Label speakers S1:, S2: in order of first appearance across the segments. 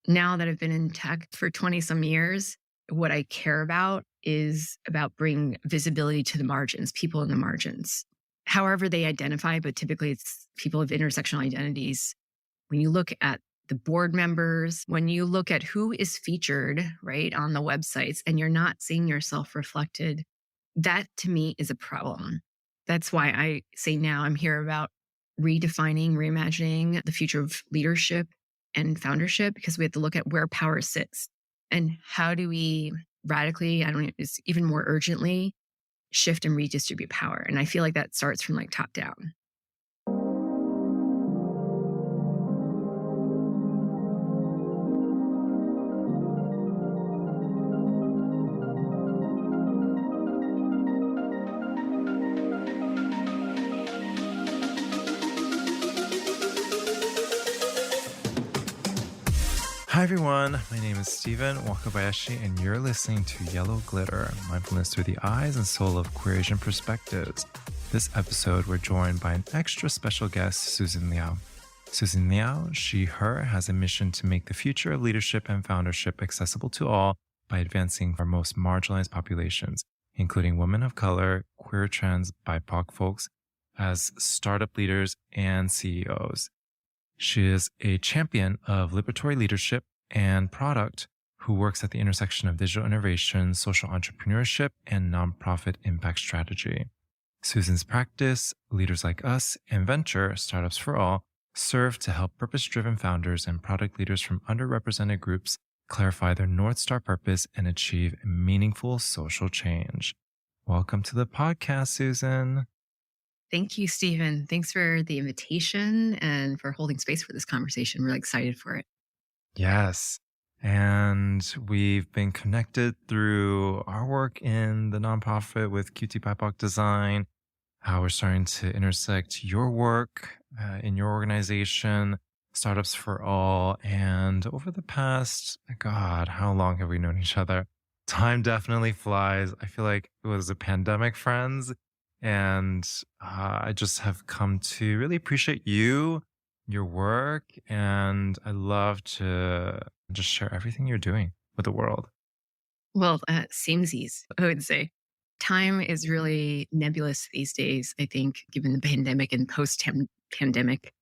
S1: now that I've been in tech for 20 some years, what I care about is about bringing visibility to the margins, people in the margins, however they identify, but typically it's people of intersectional identities. When you look at the board members, when you look at who is featured, right, on the websites and you're not seeing yourself reflected, that to me is a problem. That's why I say now I'm here about redefining, reimagining the future of leadership and foundership, because we have to look at where power sits and how do we radically, I don't know, it's even more urgently shift and redistribute power. And I feel like that starts from like top down.
S2: Hi everyone, my name is Stephen Wakabayashi and you're listening to Yellow Glitter, mindfulness through the eyes and soul of queer Asian perspectives. This episode, we're joined by an extra special guest, Susan Liao. Susan Liao, she, her, has a mission to make the future of leadership and foundership accessible to all by advancing our most marginalized populations, including women of color, queer, trans, BIPOC folks, as startup leaders and CEOs. She is a champion of liberatory leadership and product who works at the intersection of digital innovation, social entrepreneurship, and nonprofit impact strategy. Susan's practice, Leaders Like Us, and venture, Startups for All, serve to help purpose-driven founders and product leaders from underrepresented groups clarify their North Star purpose and achieve meaningful social change. Welcome to the podcast, Susan.
S1: Thank you, Stephen. Thanks for the invitation and for holding space for this conversation. I'm really excited for it.
S2: Yes. And we've been connected through our work in the nonprofit with QT BIPOC Design, how we're starting to intersect your work in your organization, Startups for All. And over the past, God, how long have we known each other? Time definitely flies. I feel like it was a pandemic, friends. And I just have come to really appreciate you, your work, and I love to just share everything you're doing with the world.
S1: Well, samesies, I would say. Time is really nebulous these days, I think, given the pandemic and post-pandemic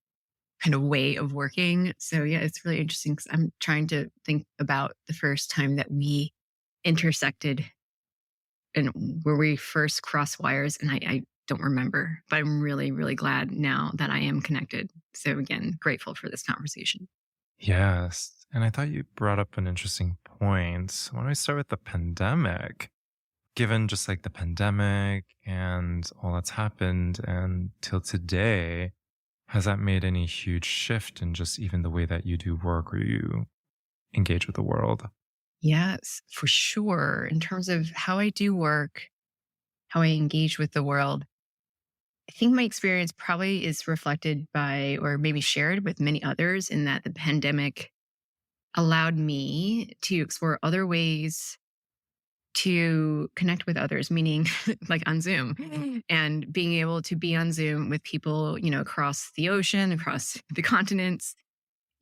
S1: kind of way of working. So yeah, it's really interesting because I'm trying to think about the first time that we intersected and where we first crossed wires. And I don't remember, but I'm really, really glad now that I am connected. So again, grateful for this conversation.
S2: Yes. And I thought you brought up an interesting point. Why don't we start with the pandemic? Given just like the pandemic and all that's happened and till today, has that made any huge shift in just even the way that you do work or you engage with the world?
S1: Yes, for sure. In terms of how I do work, how I engage with the world, I think my experience probably is reflected by, or maybe shared with many others, in that the pandemic allowed me to explore other ways to connect with others, meaning like on Zoom and being able to be on Zoom with people, across the ocean, across the continents,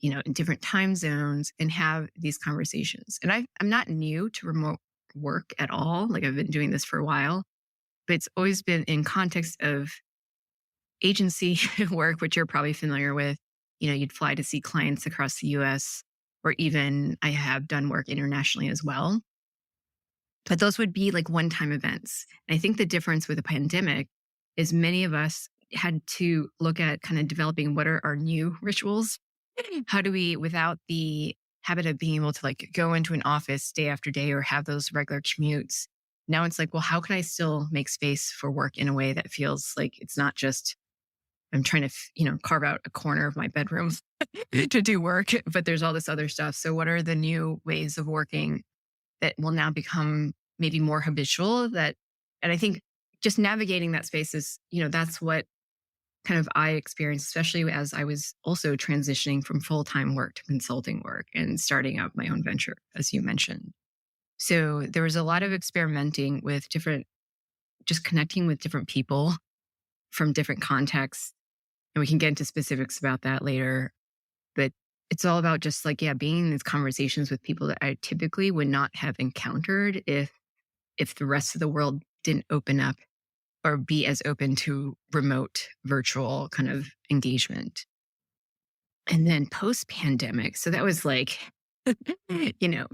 S1: in different time zones and have these conversations. And I'm not new to remote work at all. Like I've been doing this for a while, but it's always been in context of agency work, which you're probably familiar with. You'd fly to see clients across the US, or even I have done work internationally as well. But those would be like one-time events. And I think the difference with the pandemic is many of us had to look at kind of developing what are our new rituals. How do we, without the habit of being able to like go into an office day after day or have those regular commutes? Now it's like, well, how can I still make space for work in a way that feels like it's not just I'm trying to, carve out a corner of my bedroom to do work, but there's all this other stuff. So what are the new ways of working that will now become maybe more habitual? And I think just navigating that space is, that's what kind of I experienced, especially as I was also transitioning from full-time work to consulting work and starting up my own venture, as you mentioned. So there was a lot of experimenting with just connecting with different people from different contexts. And we can get into specifics about that later. But it's all about just like, yeah, being in these conversations with people that I typically would not have encountered if the rest of the world didn't open up or be as open to remote virtual kind of engagement. And then post pandemic, so that was like,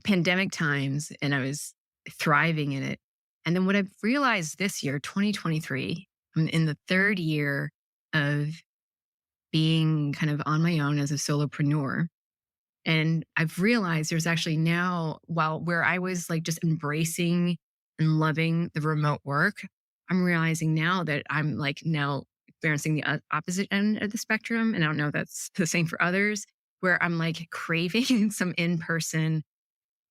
S1: pandemic times, and I was thriving in it. And then what I've realized this year, 2023, I'm in the third year of being kind of on my own as a solopreneur. And I've realized there's actually now, while where I was like just embracing and loving the remote work, I'm realizing now that I'm like now experiencing the opposite end of the spectrum. And I don't know if that's the same for others, where I'm like craving some in person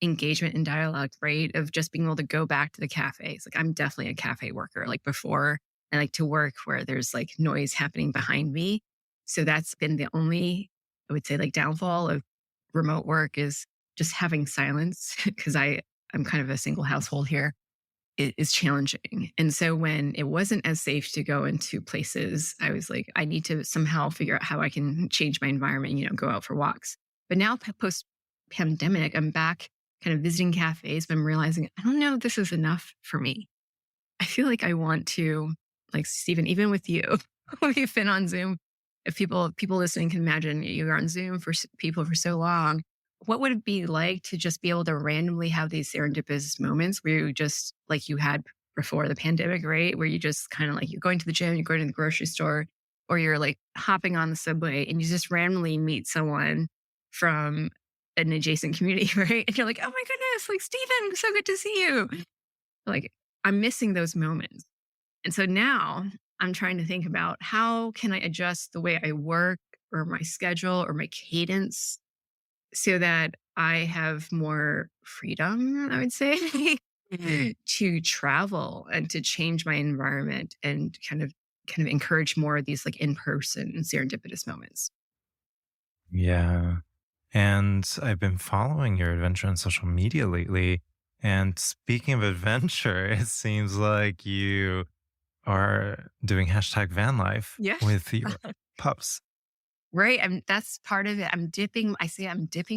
S1: engagement and dialogue, right? Of just being able to go back to the cafes. Like I'm definitely a cafe worker. Like before, I like to work where there's like noise happening behind me. So that's been the only, I would say, like downfall of remote work is just having silence because I'm kind of a single household here. It is challenging. And so when it wasn't as safe to go into places, I was like, I need to somehow figure out how I can change my environment, go out for walks. But now post pandemic, I'm back kind of visiting cafes, but I'm realizing I don't know if this is enough for me. I feel like I want to, like Stephen, even with you, we've been on Zoom. If people listening can imagine you are on Zoom for people for so long, what would it be like to just be able to randomly have these serendipitous moments where you just like you had before the pandemic, right? Where you just kind of like you're going to the gym, you're going to the grocery store, or you're like hopping on the subway and you just randomly meet someone from an adjacent community, right? And you're like, oh my goodness, like Stephen, so good to see you. Like I'm missing those moments. And so now I'm trying to think about how can I adjust the way I work or my schedule or my cadence so that I have more freedom, I would say, to travel and to change my environment and kind of encourage more of these like in-person serendipitous moments.
S2: Yeah. And I've been following your adventure on social media lately. And speaking of adventure, it seems like you are doing hashtag van life
S1: Yeah.
S2: with your pups.
S1: Right. That's part of it. I'm dipping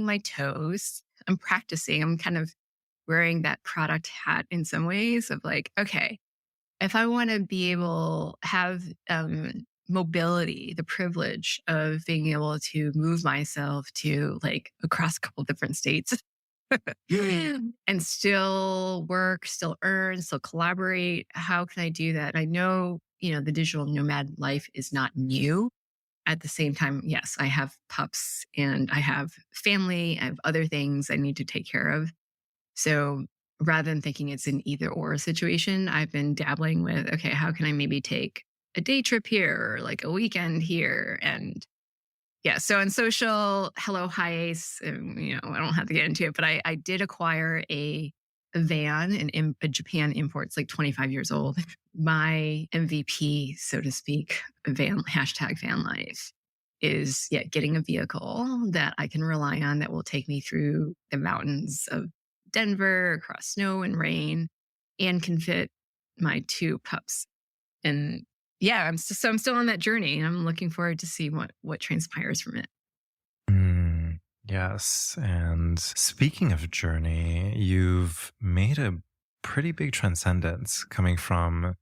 S1: my toes. I'm practicing. I'm kind of wearing that product hat in some ways of like, okay, if I want to be able have mobility, the privilege of being able to move myself to like across a couple different states and still work, still earn, still collaborate, how can I do that? I know, the digital nomad life is not new. At the same time, yes, I have pups and I have family, I have other things I need to take care of. So rather than thinking it's an either or situation, I've been dabbling with, okay, how can I maybe take a day trip here or like a weekend here? And yeah, so on social, hello, hi, Ace. I don't have to get into it, but I did acquire a van, a Japan import. It's like 25 years old. My MVP, so to speak, hashtag van life is getting a vehicle that I can rely on that will take me through the mountains of Denver, across snow and rain, and can fit my two pups. And yeah, I'm still on that journey, and I'm looking forward to see what transpires from it.
S2: Yes. And speaking of journey, you've made a pretty big transcendence coming from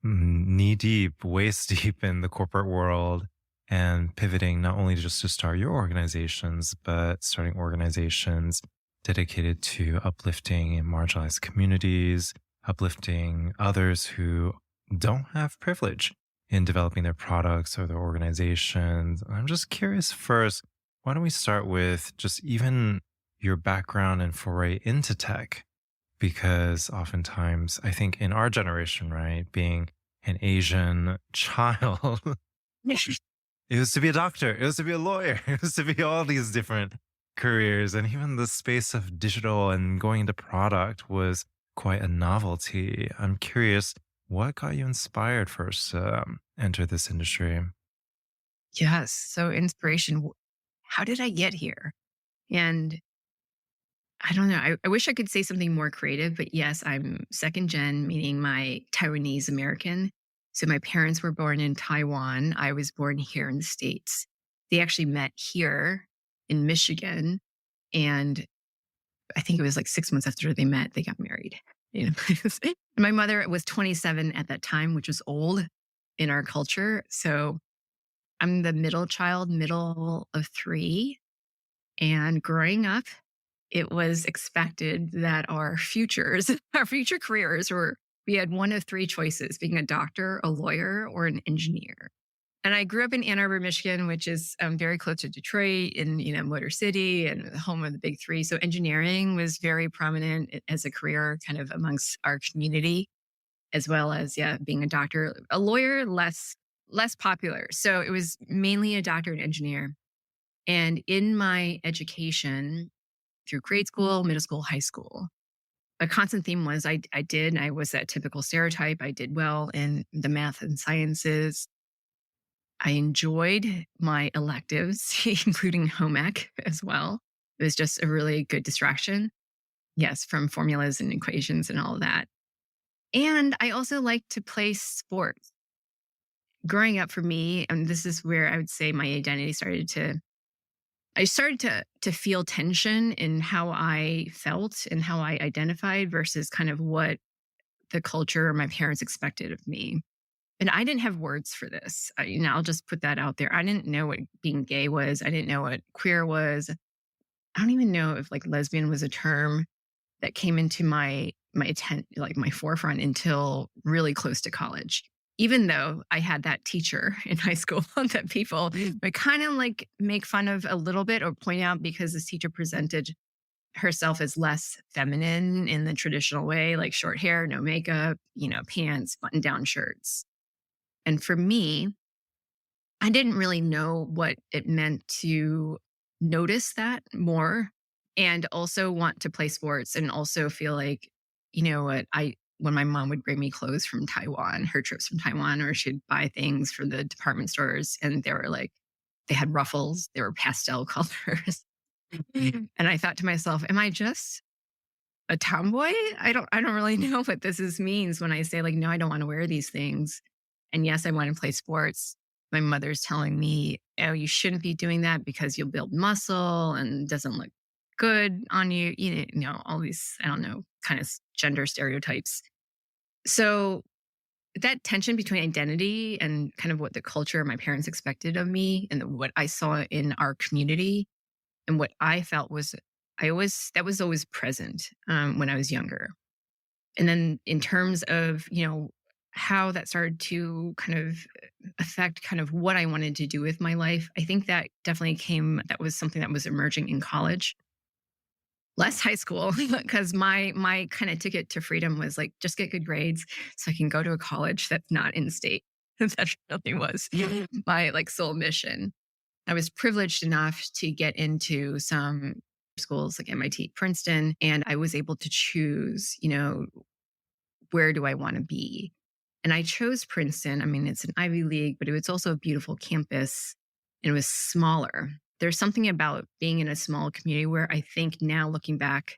S2: knee deep, waist deep in the corporate world and pivoting not only just to start your organizations, but starting organizations dedicated to uplifting marginalized communities, uplifting others who don't have privilege in developing their products or their organizations. I'm just curious first, why don't we start with just even your background and foray into tech? Because oftentimes, I think in our generation, right, being an Asian child, it was to be a doctor, it was to be a lawyer, it was to be all these different careers. And even the space of digital and going into product was quite a novelty. I'm curious, what got you inspired first to enter this industry?
S1: Yes. So inspiration. How did I get here? And I don't know. I wish I could say something more creative, but yes, I'm second gen, meaning my Taiwanese American. So my parents were born in Taiwan. I was born here in the States. They actually met here in Michigan. And I think it was like 6 months after they met, they got married. You know, my mother was 27 at that time, which was old in our culture. So I'm the middle child, middle of three. And growing up, it was expected that our futures, our future careers were, we had one of three choices: being a doctor, a lawyer, or an engineer. And I grew up in Ann Arbor, Michigan, which is very close to Detroit and, Motor City and the home of the big three. So engineering was very prominent as a career kind of amongst our community, as well as, yeah, being a doctor. A lawyer, less popular. So it was mainly a doctor and engineer. And in my education through grade school, middle school, high school, a constant theme was I was that typical stereotype. I did well in the math and sciences. I enjoyed my electives, including home ec as well. It was just a really good distraction. Yes, from formulas and equations and all of that. And I also like to play sports. Growing up for me, and this is where I would say my identity I started to feel tension in how I felt and how I identified versus kind of what the culture or my parents expected of me. And I didn't have words for this. I'll just put that out there. I didn't know what being gay was. I didn't know what queer was. I don't even know if like lesbian was a term that came into like my forefront until really close to college. Even though I had that teacher in high school that people would kind of like make fun of a little bit or point out because this teacher presented herself as less feminine in the traditional way, like short hair, no makeup, pants, button down shirts. And for me, I didn't really know what it meant to notice that more and also want to play sports and also feel like, what when my mom would bring me clothes from Taiwan, her trips from Taiwan, or she'd buy things from the department stores and they had ruffles, they were pastel colors. And I thought to myself, am I just a tomboy? I don't really know what means when I say like, no, I don't want to wear these things. And yes, I want to play sports. My mother's telling me, oh, you shouldn't be doing that because you'll build muscle and it doesn't look good on you. All these, I don't know, kind of gender stereotypes. So that tension between identity and kind of what the culture my parents expected of me and what I saw in our community and what I felt was, that was always present when I was younger. And then in terms of, how that started to kind of affect kind of what I wanted to do with my life, I think that definitely that was something that was emerging in college. Less high school, because my kind of ticket to freedom was like, just get good grades so I can go to a college that's not in state. That really was my like sole mission. I was privileged enough to get into some schools like MIT, Princeton, and I was able to choose, where do I want to be? And I chose Princeton. I mean, it's an Ivy League, but it was also a beautiful campus and it was smaller. There's something about being in a small community where I think now looking back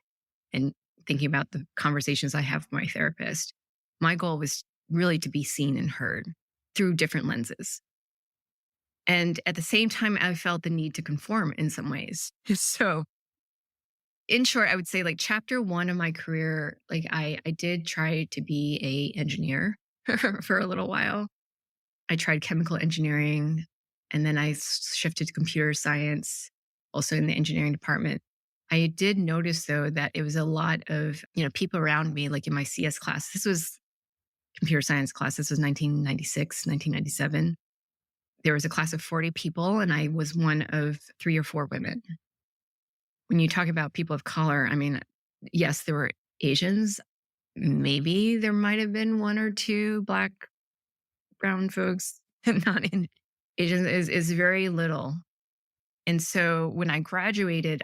S1: and thinking about the conversations I have with my therapist, my goal was really to be seen and heard through different lenses. And at the same time, I felt the need to conform in some ways. So in short, I would say like chapter one of my career, like I did try to be a engineer for a little while. I tried chemical engineering and then I shifted to computer science, also in the engineering department. I did notice though that it was a lot of, people around me, like in my CS class, this was computer science class. This was 1996, 1997. There was a class of 40 people and I was one of 3 or 4 women. When you talk about people of color, I mean, yes, there were Asians. Maybe there might have been 1 or 2 Black, brown folks, not in Asians is very little. And so when I graduated,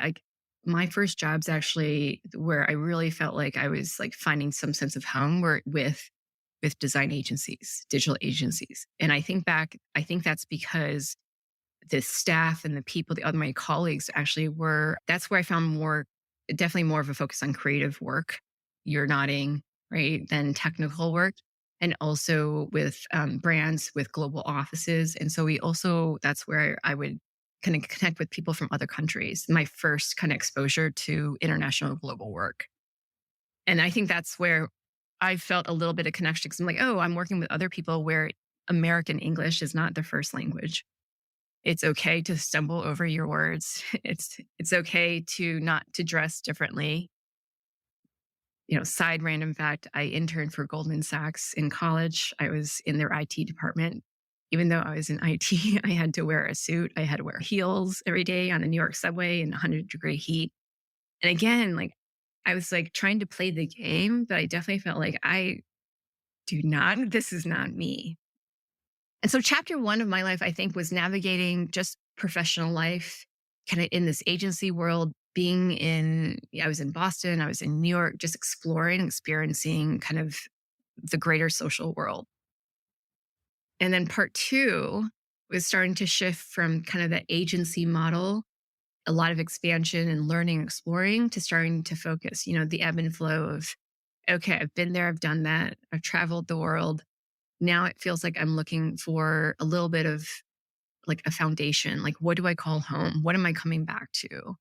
S1: my first jobs actually where I really felt like I was like finding some sense of home were with design agencies, digital agencies. And I think that's because the staff and the people, the other my colleagues actually that's where I found definitely more of a focus on creative work. You're nodding, right? Than technical work. And also with brands with global offices. And so that's where I would kind of connect with people from other countries. My first kind of exposure to international global work. And I think that's where I felt a little bit of connection because I'm like, oh, I'm working with other people where American English is not their first language. It's okay to stumble over your words. It's okay to not to dress differently. Side random fact, I interned for Goldman Sachs in college. I was in their IT department. Even though I was in IT, I had to wear a suit. I had to wear heels every day on the New York subway in 100-degree heat. And again, like I was like trying to play the game, but I definitely felt like this is not me. And so chapter one of my life, I think, was navigating just professional life, kind of in this agency world, I was in Boston, I was in New York, just exploring, experiencing kind of the greater social world. And then part two was starting to shift from kind of the agency model, a lot of expansion and learning, exploring, to starting to focus, the ebb and flow of, okay, I've been there, I've done that, I've traveled the world. Now it feels like I'm looking for a little bit of like a foundation. Like, what do I call home? What am I coming back to?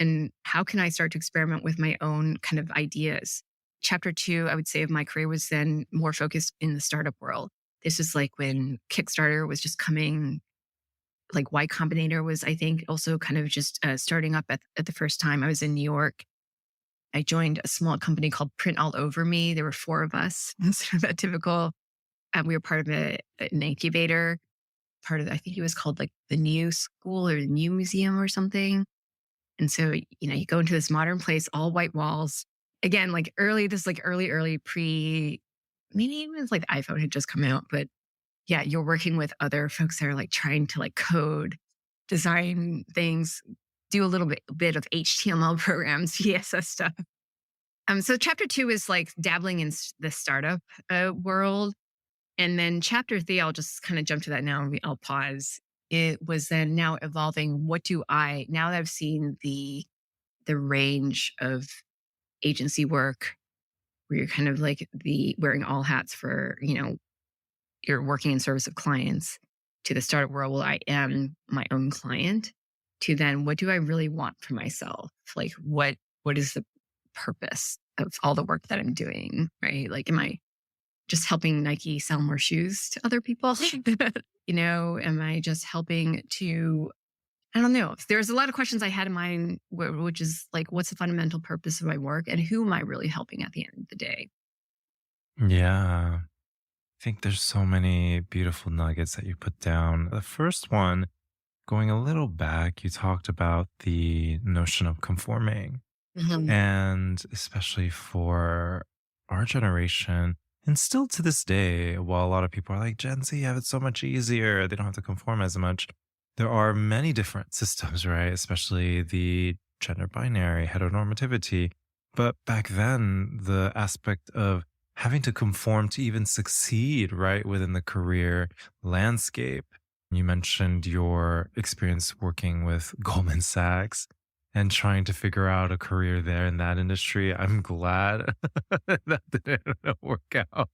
S1: And how can I start to experiment with my own kind of ideas? Chapter two, I would say, of my career was then more focused in the startup world. This is like when Kickstarter was just coming, like Y Combinator was, I think, also kind of just starting up at the first time. I was in New York. I joined a small company called Print All Over Me. There were four of us, sort of a typical. We were part of an incubator, I think it was called like the New School or the New Museum or something. And so, you go into this modern place, all white walls. Again, like early maybe even like the iPhone had just come out, but yeah, you're working with other folks that are like trying to like code, design things, do a little bit of HTML programs, CSS stuff. So chapter two is like dabbling in the startup world. And then chapter three, I'll just kind of jump to that now. I'll pause. It was then now evolving. Now that I've seen the range of agency work where you're kind of like wearing all hats for, you're working in service of clients, to the startup world, well, I am my own client, to then what do I really want for myself? Like what is the purpose of all the work that I'm doing, right? Like, am I just helping Nike sell more shoes to other people? Am I just helping to, I don't know. There's a lot of questions I had in mind, which is like, what's the fundamental purpose of my work and who am I really helping at the end of the day?
S2: Yeah. I think there's so many beautiful nuggets that you put down. The first one, going a little back, you talked about the notion of conforming.
S1: Mhm.
S2: And especially for our generation, and still to this day, while a lot of people are like, Gen Z have it so much easier, they don't have to conform as much. There are many different systems, right? Especially the gender binary, heteronormativity. But back then, the aspect of having to conform to even succeed, right, within the career landscape. You mentioned your experience working with Goldman Sachs and trying to figure out a career there in that industry. I'm glad that didn't work out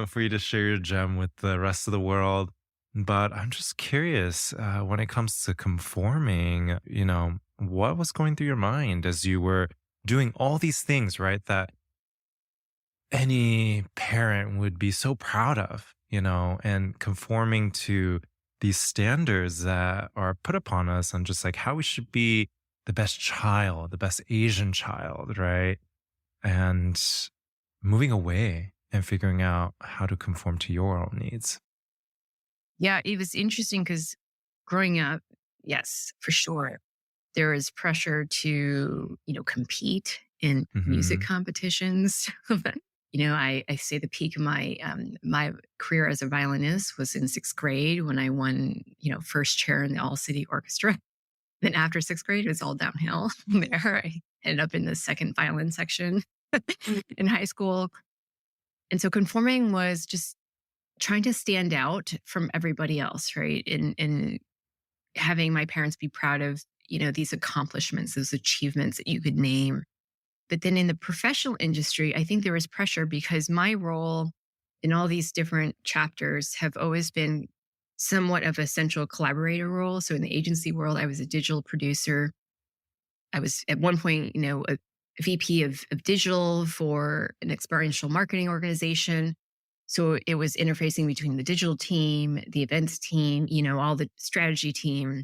S2: for you to share your gem with the rest of the world. But I'm just curious, when it comes to conforming, what was going through your mind as you were doing all these things, right? That any parent would be so proud of, and conforming to these standards that are put upon us and just like how we should be the best child, the best Asian child, right? And moving away and figuring out how to conform to your own needs.
S1: Yeah, it was interesting because growing up, yes, for sure, there is pressure to, compete in music
S2: Hmm.
S1: competitions. I say the peak of my career as a violinist was in sixth grade when I won, first chair in the all city orchestra. Then after sixth grade, it was all downhill from there. I ended up in the second violin section in high school. And so conforming was just trying to stand out from everybody else, right? And having my parents be proud of, these accomplishments, those achievements that you could name. But then in the professional industry, I think there was pressure because my role in all these different chapters have always been somewhat of a central collaborator role. So in the agency world, I was a digital producer. I was at one point, a VP of digital for an experiential marketing organization. So it was interfacing between the digital team, the events team, all the strategy team,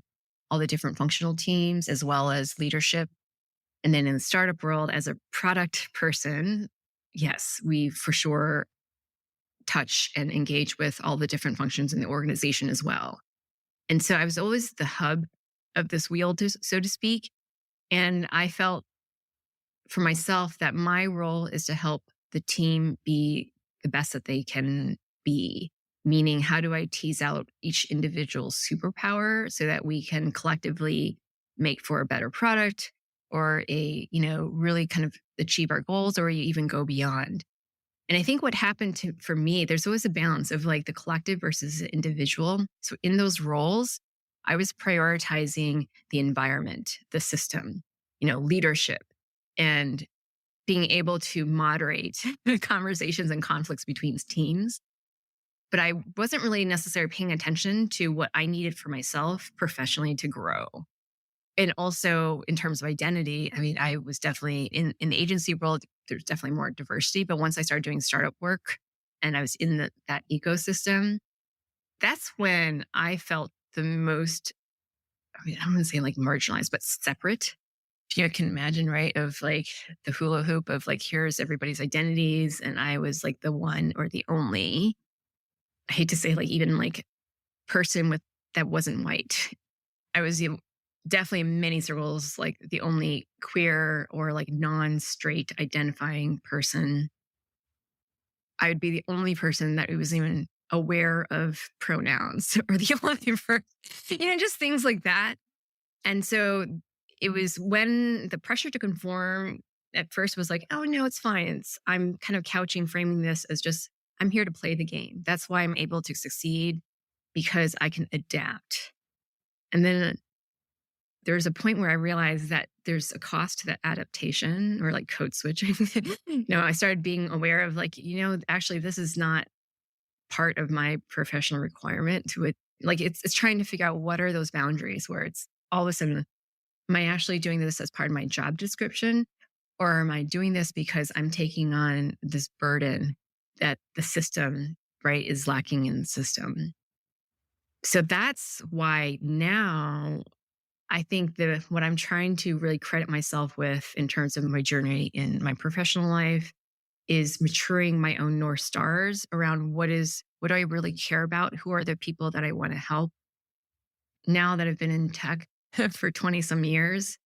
S1: all the different functional teams, as well as leadership. And then in the startup world, as a product person, yes, we for sure touch and engage with all the different functions in the organization as well. And so I was always the hub of this wheel, so to speak. And I felt for myself that my role is to help the team be the best that they can be. Meaning, how do I tease out each individual's superpower so that we can collectively make for a better product or really kind of achieve our goals or even go beyond. And I think what happened for me, there's always a balance of like the collective versus the individual. So in those roles, I was prioritizing the environment, the system, leadership, and being able to moderate conversations and conflicts between teams. But I wasn't really necessarily paying attention to what I needed for myself professionally to grow. And also in terms of identity, I mean, I was definitely in the agency world, there's definitely more diversity. But once I started doing startup work and I was in that ecosystem, that's when I felt the most, I mean, I don't want to say like marginalized, but separate. If you can imagine, right? Of like the hula hoop of like, here's everybody's identities. And I was like the one or the only, I hate to say like even like person that wasn't white. I was definitely in many circles, like the only queer or like non-straight identifying person. I would be the only person that was even aware of pronouns or the only person, just things like that. And so it was when the pressure to conform at first was like, oh no, it's fine. I'm kind of framing this as just, I'm here to play the game. That's why I'm able to succeed because I can adapt. And then there's a point where I realized that there's a cost to that adaptation or like code switching. I started being aware of like, actually this is not part of my professional requirement to it. Like it's trying to figure out what are those boundaries where it's all of a sudden, am I actually doing this as part of my job description? Or am I doing this because I'm taking on this burden that the system, right, is lacking in the system? So that's why now I think that what I'm trying to really credit myself with in terms of my journey in my professional life is maturing my own North Stars around what do I really care about? Who are the people that I want to help? Now that I've been in tech for 20 some years,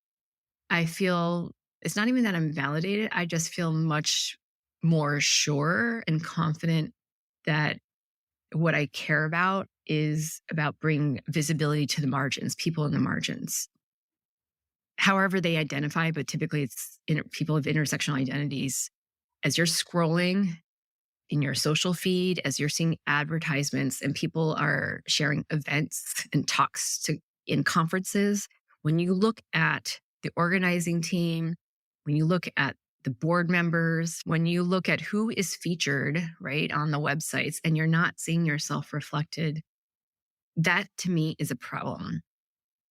S1: I feel it's not even that I'm validated. I just feel much more sure and confident that what I care about is about bringing visibility to the margins, people in the margins, however they identify, but typically it's people of intersectional identities. As you're scrolling in your social feed, as you're seeing advertisements and people are sharing events and talks in conferences, when you look at the organizing team, when you look at the board members, when you look at who is featured, right, on the websites, and you're not seeing yourself reflected, that to me is a problem.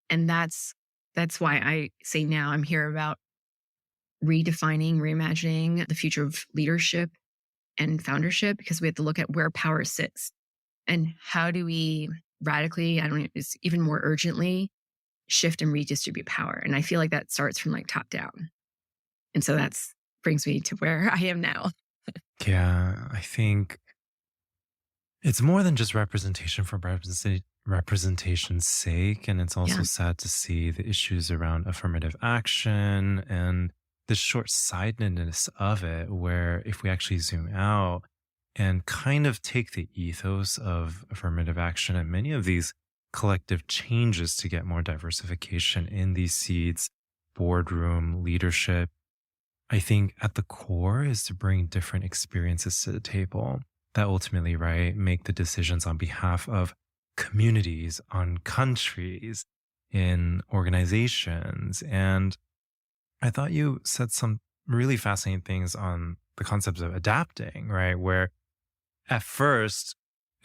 S1: And that's why I say now I'm here about redefining, reimagining the future of leadership and foundership, because we have to look at where power sits and how do we radically, it's even more urgently shift and redistribute power. And I feel like that starts from like top down. And so that's brings me to where I am now.
S2: Yeah, I think it's more than just representation for representation's sake. And it's also
S1: Yeah.
S2: sad to see the issues around affirmative action and the short-sightedness of it, where if we actually zoom out and kind of take the ethos of affirmative action and many of these collective changes to get more diversification in these seats, boardroom, leadership, I think at the core is to bring different experiences to the table that ultimately, right, make the decisions on behalf of communities, on countries, in organizations. And I thought you said some really fascinating things on the concepts of adapting, right? Where at first,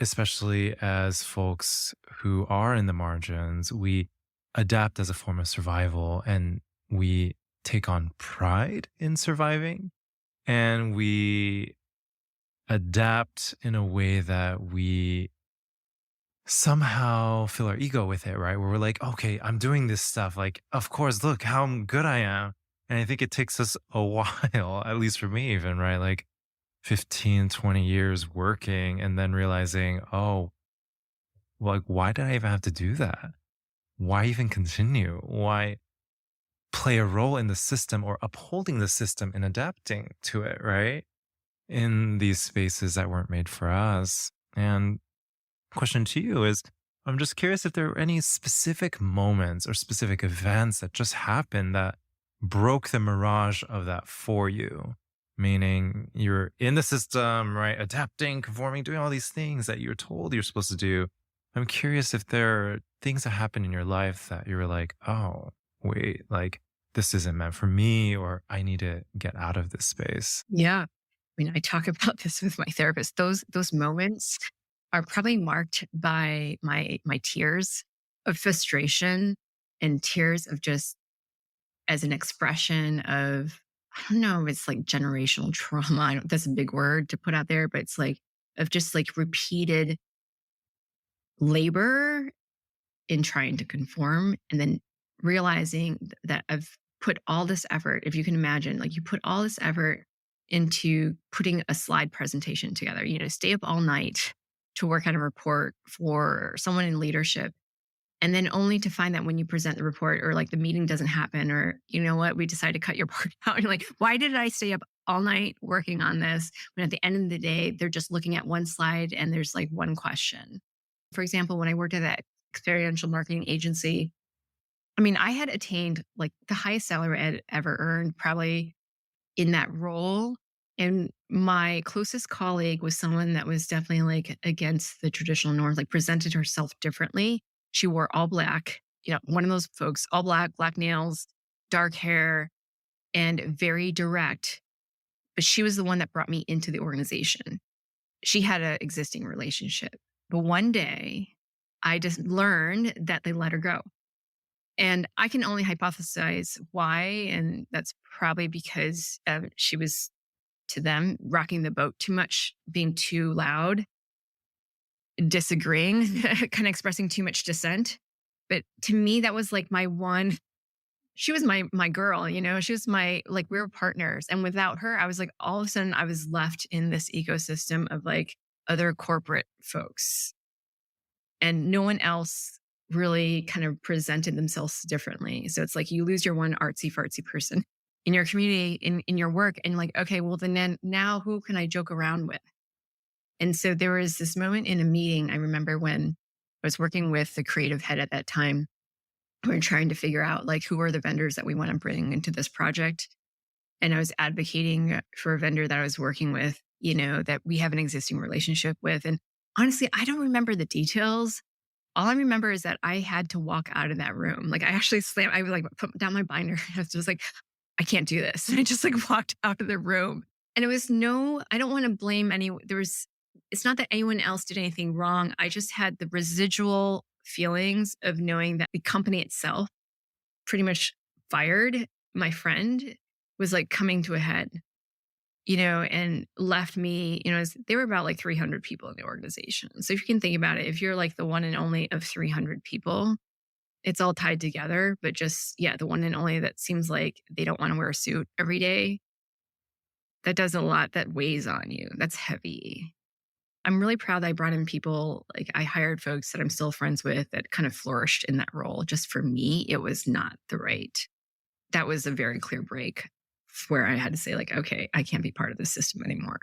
S2: especially as folks who are in the margins, we adapt as a form of survival and we take on pride in surviving and we adapt in a way that we somehow fill our ego with it, right? Where we're like, okay, I'm doing this stuff. Like, of course, look how good I am. And I think it takes us a while, at least for me, even, right? Like 15, 20 years working and then realizing, oh, like, why did I even have to do that? Why even continue? Why play a role in the system or upholding the system and adapting to it, right? In these spaces that weren't made for us. And question to you is I'm just curious if there are any specific moments or specific events that just happened that broke the mirage of that for you. Meaning you're in the system, right? Adapting, conforming, doing all these things that you're told you're supposed to do. I'm curious if there are things that happen in your life that you were like, oh, wait, like this isn't meant for me, or I need to get out of this space.
S1: Yeah. I mean, I talk about this with my therapist. Those moments are probably marked by my tears of frustration and tears of just as an expression of, I don't know, it's like generational trauma. I don't, that's a big word to put out there, but it's like of just like repeated labor in trying to conform and then realizing that I've put all this effort, if you can imagine, like you put all this effort into putting a slide presentation together, stay up all night to work on a report for someone in leadership. And then only to find that when you present the report or like the meeting doesn't happen, or you know what, we decide to cut your part out. You're like, why did I stay up all night working on this when at the end of the day, they're just looking at one slide and there's like one question? For example, when I worked at that experiential marketing agency, I mean, I had attained like the highest salary I had ever earned, probably in that role. And my closest colleague was someone that was definitely like against the traditional norms, like presented herself differently. She wore all black, one of those folks, all black, black nails, dark hair, and very direct. But she was the one that brought me into the organization. She had an existing relationship. But one day I just learned that they let her go. And I can only hypothesize why. And that's probably because she was, to them, rocking the boat too much, being too loud, disagreeing, kind of expressing too much dissent. But to me, that was like my one. She was my girl, she was like, we were partners. And without her, I was like, all of a sudden I was left in this ecosystem of like other corporate folks. And no one else really kind of presented themselves differently. So it's like you lose your one artsy fartsy person in your community, in your work. And like, okay, well then now who can I joke around with? And so there was this moment in a meeting. I remember when I was working with the creative head at that time. We were trying to figure out like who are the vendors that we want to bring into this project. And I was advocating for a vendor that I was working with, that we have an existing relationship with. And honestly, I don't remember the details. All I remember is that I had to walk out of that room. Like I actually slammed, I was like, put down my binder. I was just like, I can't do this. And I just like walked out of the room. And it was I don't want to blame it's not that anyone else did anything wrong. I just had the residual feelings of knowing that the company itself pretty much fired my friend, was like coming to a head, and left me, there were about like 300 people in the organization. So if you can think about it, if you're like the one and only of 300 people, it's all tied together, but just, yeah, the one and only that seems like they don't want to wear a suit every day. That does a lot, that weighs on you. That's heavy. I'm really proud that I brought in people, like I hired folks that I'm still friends with that kind of flourished in that role. Just for me, it was not that was a very clear break where I had to say like, okay, I can't be part of the system anymore.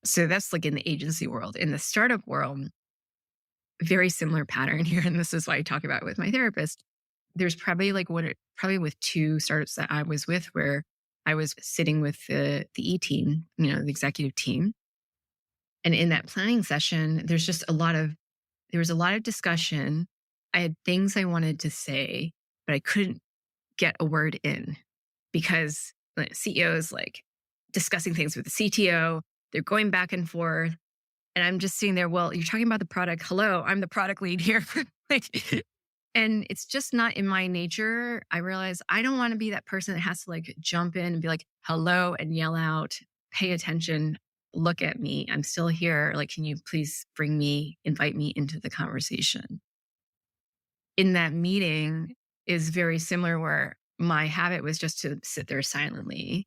S1: So that's like in the agency world. In the startup world, very similar pattern here. And this is why I talk about it with my therapist. There's probably probably with two startups that I was with where I was sitting with the E team, the executive team. And in that planning session, there was a lot of discussion. I had things I wanted to say, but I couldn't get a word in because the CEO is like discussing things with the CTO. They're going back and forth. And I'm just sitting there, well, you're talking about the product. Hello, I'm the product lead here. Like, and it's just not in my nature. I realize I don't want to be that person that has to like jump in and be like, hello, and yell out, pay attention, look at me. I'm still here. Like, can you please invite me into the conversation? In that meeting is very similar where my habit was just to sit there silently,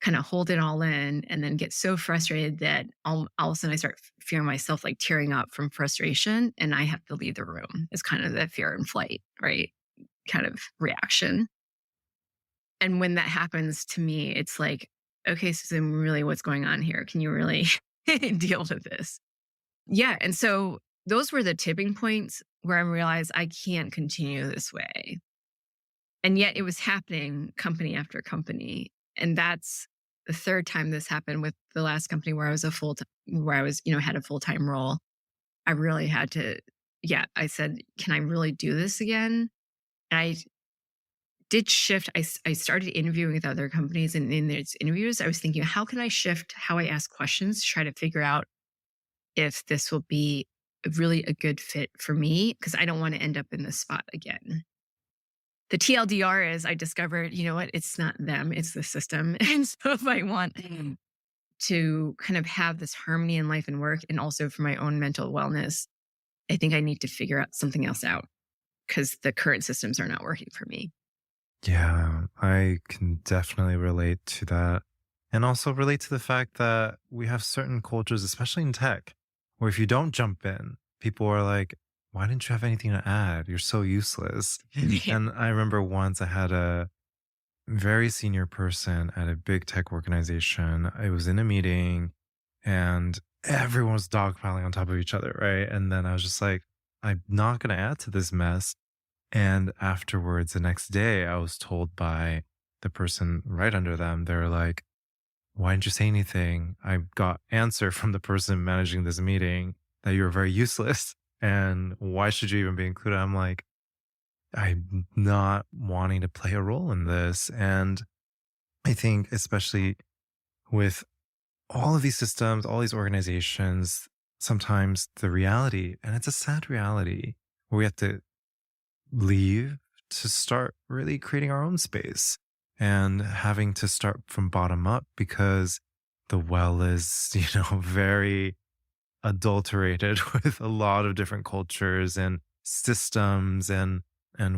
S1: kind of hold it all in, and then get so frustrated that all of a sudden I start feeling myself like tearing up from frustration and I have to leave the room. It's kind of the fear and flight, right? Kind of reaction. And when that happens to me, it's like, okay, Susan, really what's going on here? Can you really deal with this? Yeah. And so those were the tipping points where I realized I can't continue this way. And yet it was happening company after company. And that's the third time this happened with the last company where I was had a full-time role. I really had to, yeah, I said, can I really do this again? And I did shift. I started interviewing with other companies, and in those interviews, I was thinking, how can I shift how I ask questions to try to figure out if this will be really a good fit for me? Because I don't want to end up in this spot again. The TLDR is I discovered, you know what, it's not them, it's the system. And so if I want to kind of have this harmony in life and work, and also for my own mental wellness, I think I need to figure out something else out because the current systems are not working for me.
S2: Yeah, I can definitely relate to that. And also relate to the fact that we have certain cultures, especially in tech, where if you don't jump in, people are like, why didn't you have anything to add? You're so useless. And I remember once I had a very senior person at a big tech organization. I was in a meeting and everyone was dogpiling on top of each other, right? And then I was just like, I'm not going to add to this mess. And afterwards, the next day, I was told by the person right under them, they're like, why didn't you say anything? I got answer from the person managing this meeting that you were very useless. And why should you even be included? I'm like, I'm not wanting to play a role in this. And I think, especially with all of these systems, all these organizations, sometimes the reality, and it's a sad reality, where we have to leave to start really creating our own space and having to start from bottom up because the well is, very adulterated with a lot of different cultures and systems and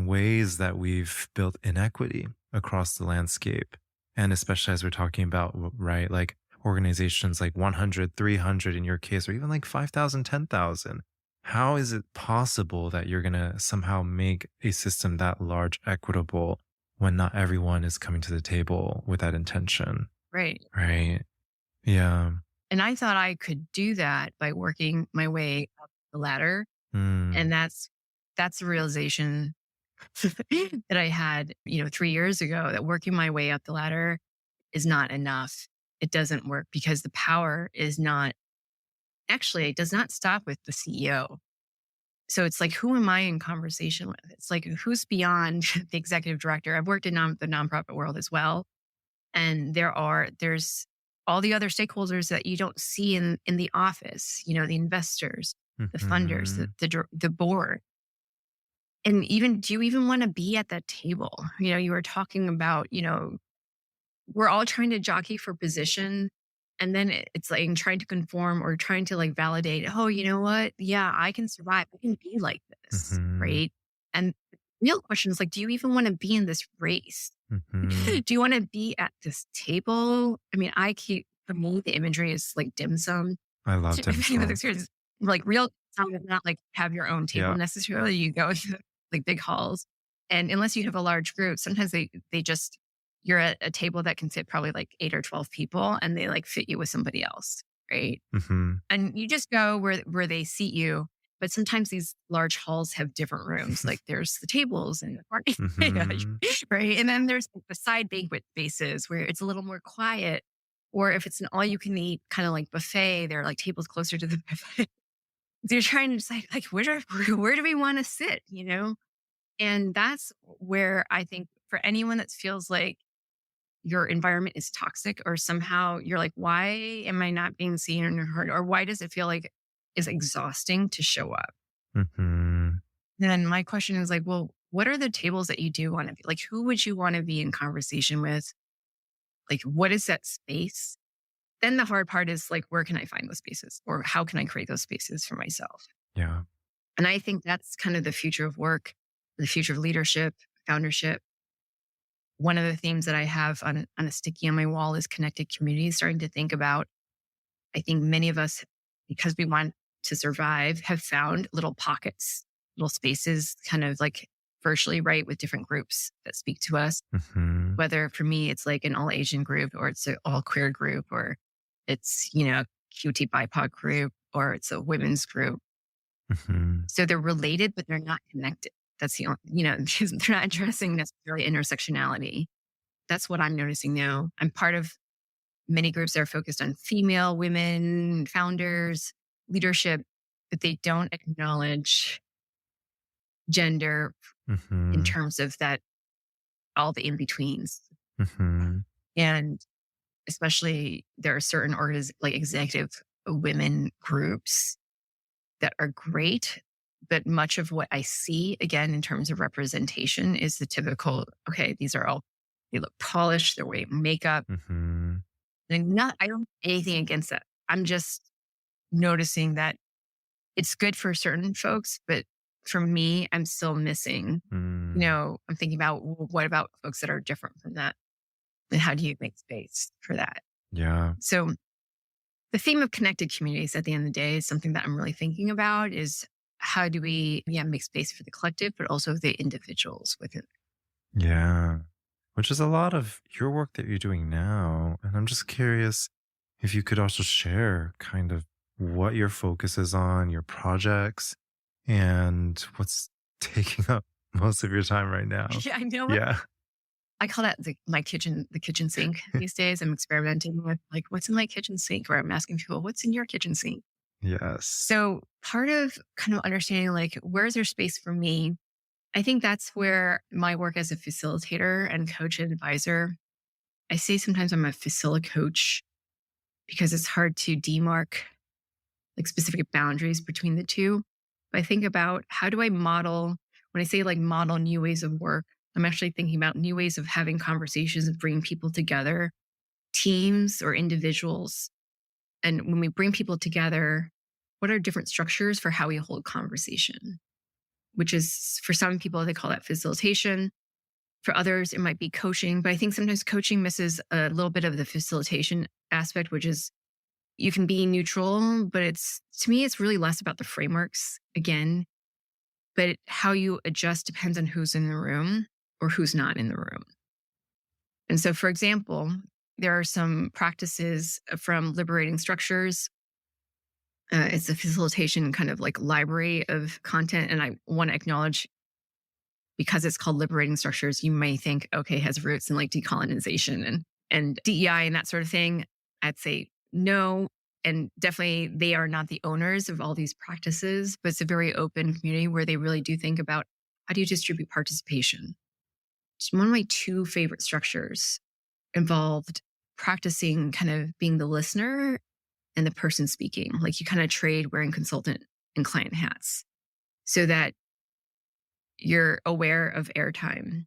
S2: ways that we've built inequity across the landscape. And especially as we're talking about, right, like organizations like 100, 300 in your case, or even like 5,000, 10,000. How is it possible that you're going to somehow make a system that large equitable when not everyone is coming to the table with that intention?
S1: Right.
S2: Right. Yeah.
S1: And I thought I could do that by working my way up the ladder.
S2: Mm.
S1: And that's a realization that I had, 3 years ago, that working my way up the ladder is not enough. It doesn't work because the power is not actually, it does not stop with the CEO. So it's like, who am I in conversation with? It's like, who's beyond the executive director? I've worked in the nonprofit world as well. And there's all the other stakeholders that you don't see in the office, the investors, the funders,
S2: Mm-hmm.
S1: the board. And even, do you even want to be at that table? You were talking about, we're all trying to jockey for position. And then it's like trying to conform or trying to like validate, oh, you know what? Yeah, I can survive. I can be like this.
S2: Mm-hmm.
S1: Right. And the real question is like, do you even want to be in this race?
S2: Mm-hmm.
S1: Do you want to be at this table? I mean, for me, the imagery is like dim sum.
S2: I love dim
S1: With
S2: sum.
S1: experience, like real time is not like have your own table
S2: Yeah.
S1: necessarily. You go into like big halls. And unless you have a large group, sometimes you're at a table that can fit probably like 8 or 12 people and they like fit you with somebody else. Right.
S2: Mm-hmm.
S1: And you just go where they seat you. But sometimes these large halls have different rooms. Like there's the tables and the party,
S2: Mm-hmm.
S1: right? And then there's the side banquet spaces where it's a little more quiet. Or if it's an all you can eat kind of like buffet, there are like tables closer to the buffet. So you're trying to decide like where do we want to sit, And that's where I think for anyone that feels like your environment is toxic or somehow you're like, why am I not being seen or heard? Or why does it feel like is exhausting to show up.
S2: Mm-hmm.
S1: Then my question is like, well, what are the tables that you do want to be? Like, who would you want to be in conversation with? Like, what is that space? Then the hard part is like, where can I find those spaces or how can I create those spaces for myself?
S2: Yeah.
S1: And I think that's kind of the future of work, the future of leadership, foundership. One of the themes that I have on a sticky on my wall is connected communities, starting to think about, I think many of us, because we want to survive, have found little pockets, little spaces, kind of like virtually, right, with different groups that speak to us.
S2: Mm-hmm.
S1: Whether for me, it's like an all Asian group or it's an all queer group or it's, a QT BIPOC group or it's a women's group.
S2: Mm-hmm.
S1: So they're related, but they're not connected. That's the only, because they're not addressing necessarily intersectionality. That's what I'm noticing now. I'm part of many groups that are focused on female, women, founders, leadership, but they don't acknowledge gender in
S2: Mm-hmm.
S1: terms of that, all the in betweens.
S2: Mm-hmm.
S1: And especially there are certain like executive women groups that are great. But much of what I see, again, in terms of representation is the typical, okay, they look polished, they're wearing makeup.
S2: Mm-hmm.
S1: And I don't have anything against that. I'm just noticing that it's good for certain folks, but for me, I'm still missing,
S2: Mm.
S1: I'm thinking about what about folks that are different from that? And how do you make space for that?
S2: Yeah.
S1: So the theme of connected communities at the end of the day is something that I'm really thinking about is how do we, make space for the collective, but also the individuals within.
S2: Yeah. Which is a lot of your work that you're doing now. And I'm just curious if you could also share kind of what your focus is on, your projects, and what's taking up most of your time right now.
S1: Yeah, I know.
S2: Yeah.
S1: I call that the kitchen sink these days. I'm experimenting with like, what's in my kitchen sink? Or I'm asking people, what's in your kitchen sink?
S2: Yes.
S1: So part of kind of understanding like, where's there space for me? I think that's where my work as a facilitator and coach and advisor, I say sometimes I'm a facilitator coach because it's hard to demark like specific boundaries between the two. But I think about how do I model, when I say like model new ways of work, I'm actually thinking about new ways of having conversations and bringing people together, teams or individuals. And when we bring people together, what are different structures for how we hold conversation? Which is for some people, they call that facilitation. For others, it might be coaching. But I think sometimes coaching misses a little bit of the facilitation aspect, which is you can be neutral, but to me, it's really less about the frameworks again, but how you adjust depends on who's in the room or who's not in the room. And so, for example, there are some practices from liberating structures. It's a facilitation kind of like library of content. And I want to acknowledge, because it's called liberating structures, you may think, okay, it has roots in like decolonization and DEI and that sort of thing. I'd say no. And definitely they are not the owners of all these practices, but it's a very open community where they really do think about how do you distribute participation. One of my two favorite structures involved practicing kind of being the listener and the person speaking. Like you kind of trade wearing consultant and client hats so that you're aware of airtime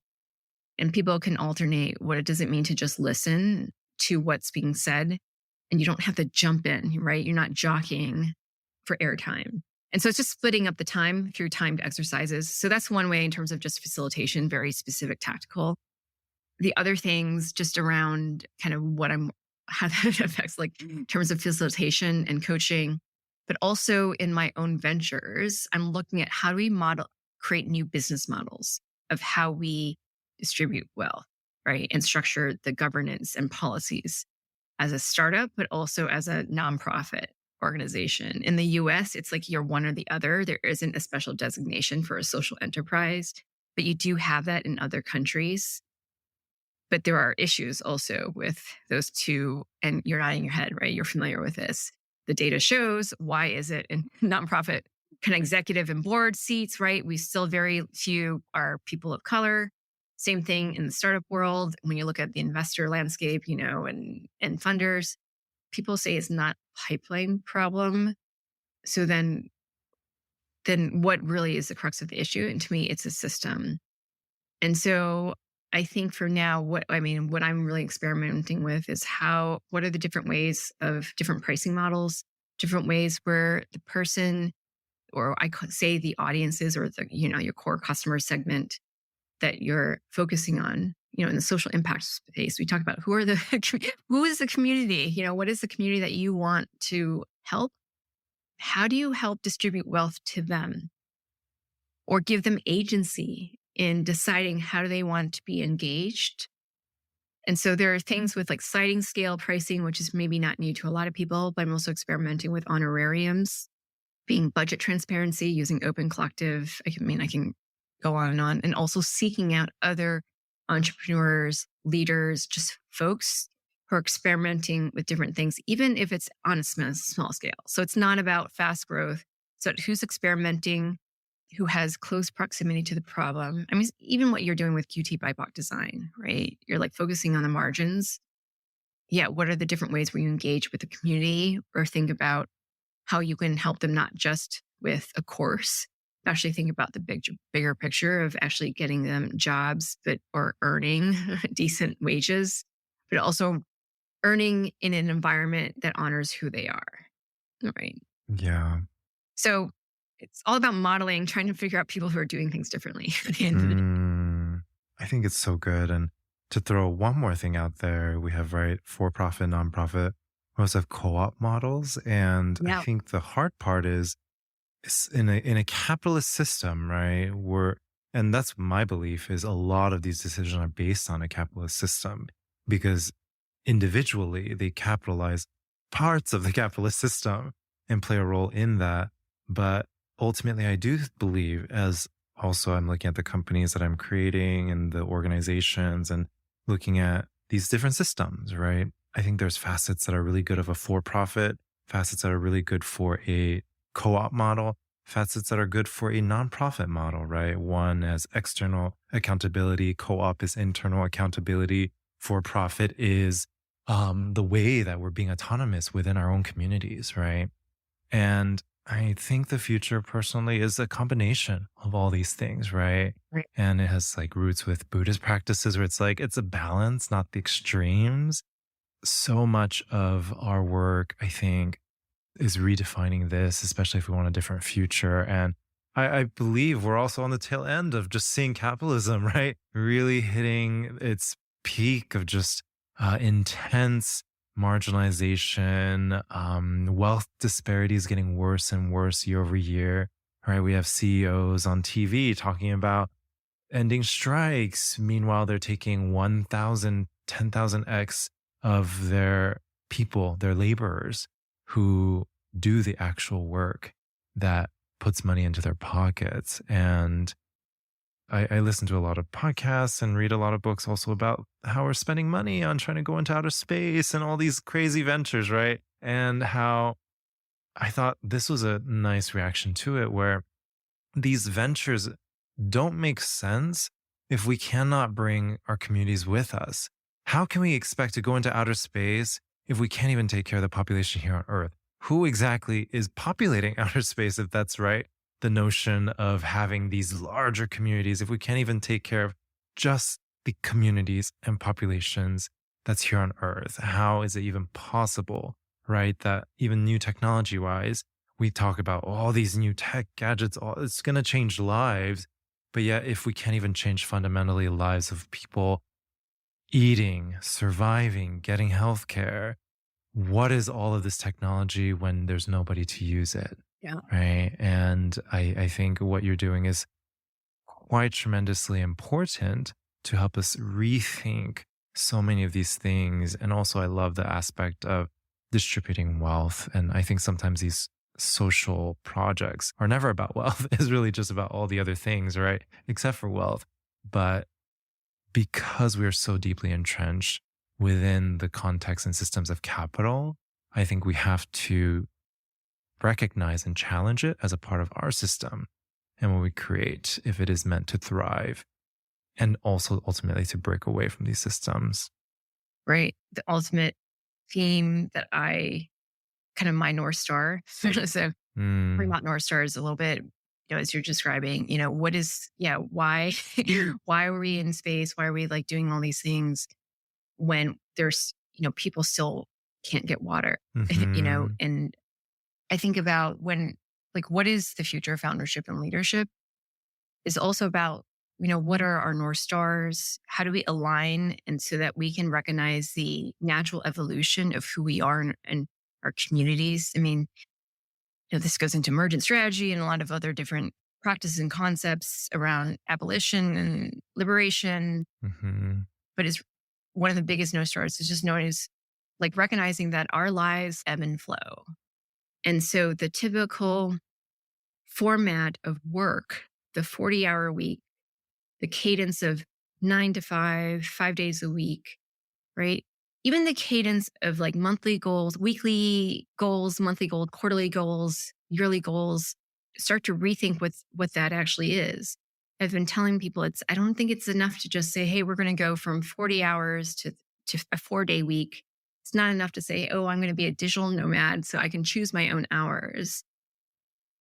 S1: and people can alternate what it does it mean to just listen to what's being said. And you don't have to jump in, right? You're not jockeying for airtime. And so it's just splitting up the time through timed exercises. So that's one way in terms of just facilitation, very specific, tactical. The other things just around kind of how that affects like in terms of facilitation and coaching, but also in my own ventures, I'm looking at how do we create new business models of how we distribute wealth, right? And structure the governance and policies as a startup, but also as a nonprofit organization. In the US, it's like you're one or the other. There isn't a special designation for a social enterprise, but you do have that in other countries. But there are issues also with those two, and you're nodding your head, right? You're familiar with this. The data shows why is it in nonprofit kind of executive and board seats, right? We still very few are people of color. Same thing in the startup world. When you look at the investor landscape, and funders, people say it's not a pipeline problem. So then what really is the crux of the issue? And to me, it's a system. And so I think for now, what I'm really experimenting with is what are the different ways of different pricing models, different ways where the person, or I could say the audiences or your core customer segment that you're focusing on, in the social impact space, we talk about who is the community, what is the community that you want to help? How do you help distribute wealth to them or give them agency in deciding how do they want to be engaged? And so there are things with like sliding scale pricing, which is maybe not new to a lot of people, but I'm also experimenting with honorariums, being budget transparency, using open collective. I can go on, and also seeking out other entrepreneurs, leaders, just folks who are experimenting with different things, even if it's on a small scale. So it's not about fast growth. So who's experimenting, who has close proximity to the problem. I mean, even what you're doing with QT BIPOC design, right? You're like focusing on the margins. Yeah, what are the different ways where you engage with the community or think about how you can help them not just with a course, but actually think about the bigger picture of actually getting them jobs or earning decent wages, but also earning in an environment that honors who they are. Right.
S2: Yeah.
S1: So it's all about modeling, trying to figure out people who are doing things differently at the end of the day.
S2: I think it's so good. And to throw one more thing out there, we have, right, for profit, nonprofit. We also have co op models. And I
S1: Yeah.
S2: think the hard part is in a capitalist system, right? And that's my belief, is a lot of these decisions are based on a capitalist system because individually they capitalize parts of the capitalist system and play a role in that. But ultimately, I do believe, as also I'm looking at the companies that I'm creating and the organizations and looking at these different systems, right? I think there's facets that are really good of a for profit, facets that are really good for a co op model, facets that are good for a nonprofit model, right? One as external accountability, co op is internal accountability, for profit is the way that we're being autonomous within our own communities, right? And I think the future personally is a combination of all these things, right?
S1: Right.
S2: And it has like roots with Buddhist practices where it's like it's a balance, not the extremes. So much of our work, I think, is redefining this, especially if we want a different future. And I believe we're also on the tail end of just seeing capitalism, right? Really hitting its peak of just intense marginalization, wealth disparities getting worse and worse year over year, right? We have CEOs on TV talking about ending strikes. Meanwhile, they're taking 1,000, 10,000x of their people, their laborers who do the actual work that puts money into their pockets. And I listen to a lot of podcasts and read a lot of books also about how we're spending money on trying to go into outer space and all these crazy ventures, right? And how I thought this was a nice reaction to it, where these ventures don't make sense if we cannot bring our communities with us. How can we expect to go into outer space if we can't even take care of the population here on Earth? Who exactly is populating outer space, if that's right? The notion of having these larger communities, if we can't even take care of just the communities and populations that's here on Earth, how is it even possible, right? That even new technology wise, we talk about all these new tech gadgets, it's going to change lives. But yet, if we can't even change fundamentally lives of people eating, surviving, getting healthcare, what is all of this technology when there's nobody to use it?
S1: Yeah.
S2: Right. And I think what you're doing is quite tremendously important to help us rethink so many of these things. And also, I love the aspect of distributing wealth. And I think sometimes these social projects are never about wealth. It's really just about all the other things, right? Except for wealth. But because we are so deeply entrenched within the context and systems of capital, I think we have to recognize and challenge it as a part of our system and what we create if it is meant to thrive, and also ultimately to break away from these systems.
S1: Right. The ultimate theme that I kind of my North Star. So talking
S2: Mm.
S1: about North Stars a little bit, as you're describing, what is, why, why are we in space? Why are we like doing all these things when there's, people still can't get water,
S2: Mhm.
S1: and I think about when, like, what is the future of foundership and leadership is also about, what are our North Stars? How do we align? And so that we can recognize the natural evolution of who we are and our communities. I mean, this goes into emergent strategy and a lot of other different practices and concepts around abolition and liberation.
S2: Mhm.
S1: But is one of the biggest North Stars is just known as like recognizing that our lives ebb and flow. And so the typical format of work, the 40-hour week, the cadence of 9 to 5, 5 days a week, right? Even the cadence of like monthly goals, weekly goals, monthly goals, quarterly goals, yearly goals, start to rethink what that actually is. I've been telling people I don't think it's enough to just say, hey, we're going to go from 40 hours to a 4-day week. It's not enough to say, oh, I'm going to be a digital nomad so I can choose my own hours.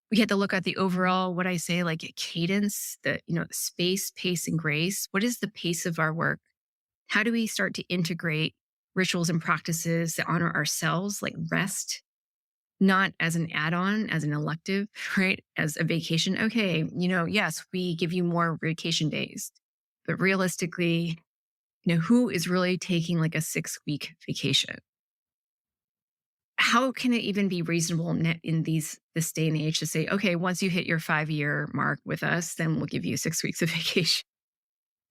S1: We had to look at the overall, what I say, like a cadence, the, space, pace, and grace. What is the pace of our work? How do we start to integrate rituals and practices that honor ourselves, like rest, not as an add on, as an elective, right? As a vacation. Okay, yes, we give you more vacation days, but realistically, who is really taking like a 6-week vacation? How can it even be reasonable in this day and age to say, okay, once you hit your 5-year mark with us, then we'll give you 6 weeks of vacation?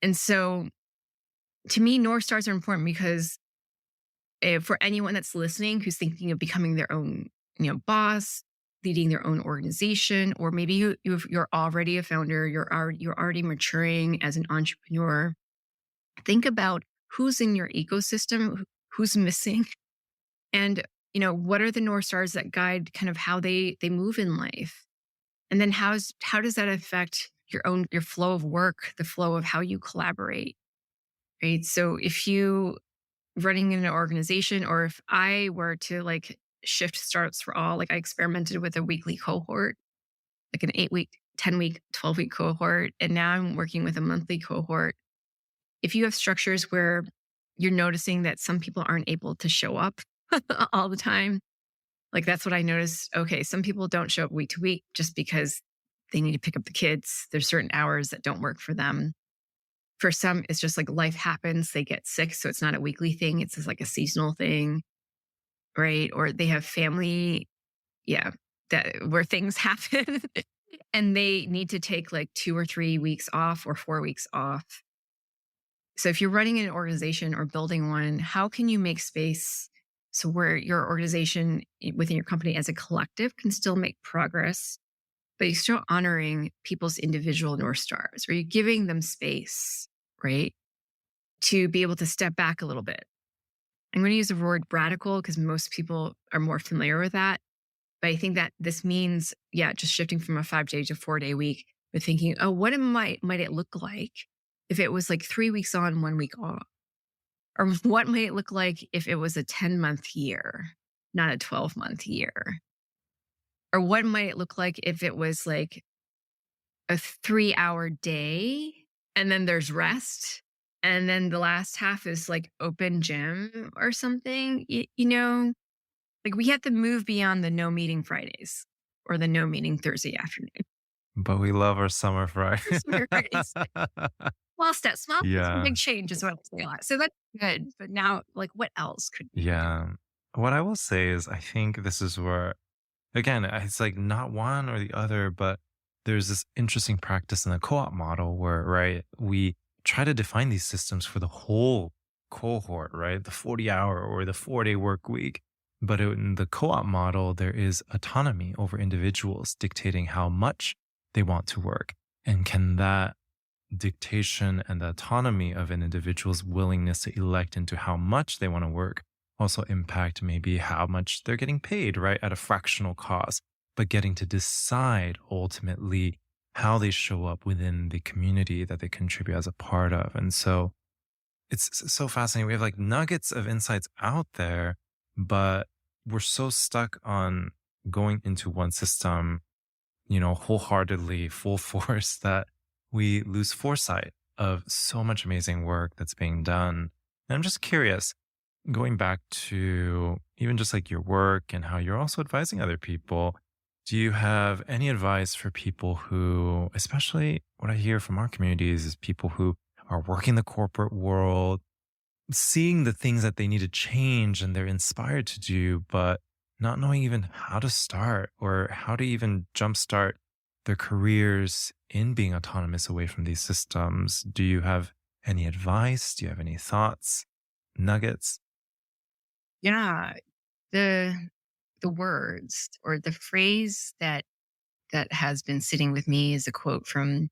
S1: And so to me, North Stars are important because for anyone that's listening who's thinking of becoming their own, boss, leading their own organization, or maybe you're already a founder, you're already maturing as an entrepreneur. Think about who's in your ecosystem, who's missing, and what are the North Stars that guide kind of how they move in life, and then how does that affect your flow of work, the flow of how you collaborate, right? So if you running in an organization, or if I were to like shift startups for all, like I experimented with a weekly cohort, like an 8-week, 10-week, 12-week cohort, and now I'm working with a monthly cohort. If you have structures where you're noticing that some people aren't able to show up all the time, like that's what I noticed. Okay, some people don't show up week to week just because they need to pick up the kids. There's certain hours that don't work for them. For some, it's just like life happens, they get sick. So it's not a weekly thing, it's just like a seasonal thing, right? Or they have family, yeah, that where things happen and they need to take like 2 or 3 weeks off or 4 weeks off. So if you're running an organization or building one, how can you make space so where your organization within your company as a collective can still make progress, but you're still honoring people's individual North Stars? Are you giving them space, right? To be able to step back a little bit. I'm going to use the word radical because most people are more familiar with that. But I think that this means, yeah, just shifting from a 5-day to 4-day week, but thinking, oh, what might it look like if it was like 3 weeks on, 1 week off? Or what might it look like if it was a 10-month year, not a 12-month year? Or what might it look like if it was like a 3-hour day and then there's rest? And then the last half is like open gym or something, like we have to move beyond the no meeting Fridays or the no meeting Thursday afternoon.
S2: But we love our summer fry.
S1: Summer Fridays. Small steps for
S2: Yeah.
S1: big change is what I say a lot. So that's good. But now, like, what else could we do?
S2: Yeah. What I will say is, I think this is where, again, it's like not one or the other, but there's this interesting practice in the co op model where, right, we try to define these systems for the whole cohort, right? The 40-hour or the 4-day work week. But in the co op model, there is autonomy over individuals dictating how much they want to work. And can that dictation and the autonomy of an individual's willingness to elect into how much they want to work also impact maybe how much they're getting paid, right? At a fractional cost, but getting to decide ultimately how they show up within the community that they contribute as a part of. And so it's so fascinating. We have like nuggets of insights out there, but we're so stuck on going into one system, wholeheartedly, full force, that we lose foresight of so much amazing work that's being done. And I'm just curious, going back to even just like your work and how you're also advising other people, do you have any advice for people who, especially what I hear from our communities, is people who are working the corporate world, seeing the things that they need to change and they're inspired to do, but not knowing even how to start or how to even jumpstart their careers in being autonomous away from these systems? Do you have any advice? Do you have any thoughts, nuggets?
S1: Yeah. The the words or the phrase that has been sitting with me is a quote from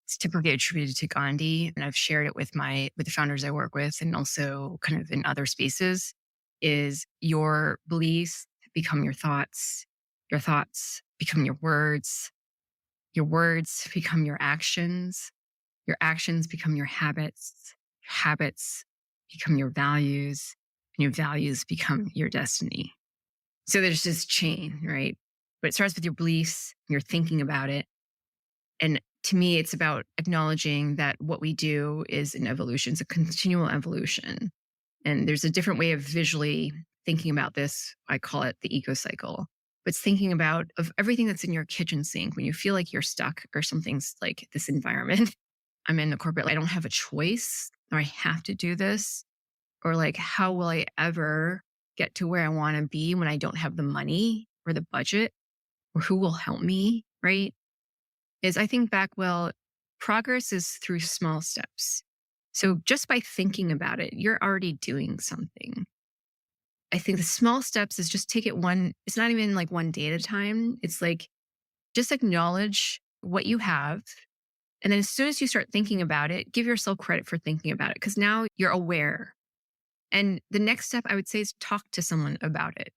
S1: it's typically attributed to Gandhi, and I've shared it with the founders I work with and also kind of in other spaces, is your beliefs become your thoughts become your words become your actions become your habits become your values, and your values become your destiny. So there's this chain, right? But it starts with your beliefs, you're thinking about it. And to me, it's about acknowledging that what we do is an evolution, it's a continual evolution. And there's a different way of visually thinking about this. I call it the eco cycle. But it's thinking about of everything that's in your kitchen sink when you feel like you're stuck or something's like this environment. I'm in the corporate, I don't have a choice or I have to do this. Or like, how will I ever get to where I want to be when I don't have the money or the budget or who will help me? Right. Is I think back, well, progress is through small steps. So just by thinking about it, you're already doing something. I think the small steps is just take it it's not even like one day at a time. It's like just acknowledge what you have. And then as soon as you start thinking about it, give yourself credit for thinking about it because now you're aware. And the next step I would say is talk to someone about it.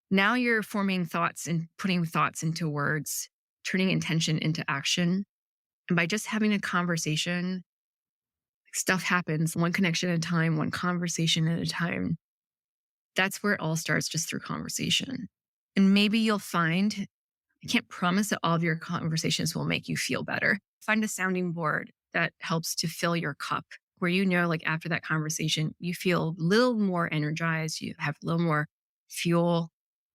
S1: Now you're forming thoughts and putting thoughts into words, turning intention into action. And by just having a conversation, stuff happens one connection at a time, one conversation at a time. That's where it all starts, just through conversation. And maybe you'll find, I can't promise that all of your conversations will make you feel better. Find a sounding board that helps to fill your cup where like after that conversation, you feel a little more energized, you have a little more fuel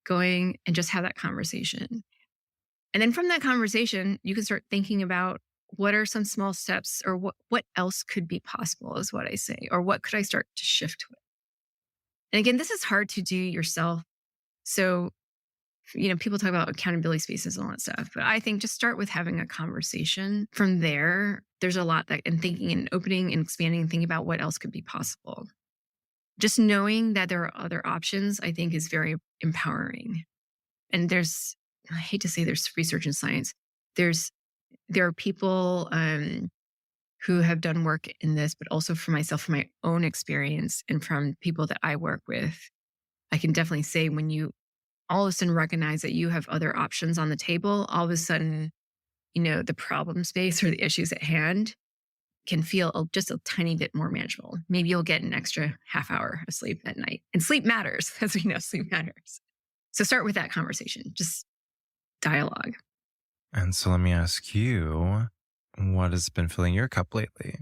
S1: going, and just have that conversation. And then from that conversation, you can start thinking about what are some small steps or what else could be possible is what I say, or what could I start to shift with? And again, this is hard to do yourself. So, people talk about accountability spaces and all that stuff, but I think just start with having a conversation. From there, there's a lot that and thinking and opening and expanding and thinking about what else could be possible. Just knowing that there are other options, I think is very empowering. And I hate to say there's research in science. There are people who have done work in this, but also for myself, from my own experience and from people that I work with, I can definitely say when you all of a sudden recognize that you have other options on the table, all of a sudden, the problem space or the issues at hand can feel just a tiny bit more manageable. Maybe you'll get an extra half hour of sleep at night. And sleep matters, as we know, sleep matters. So start with that conversation, just dialogue.
S2: And so let me ask you, what has been filling your cup lately?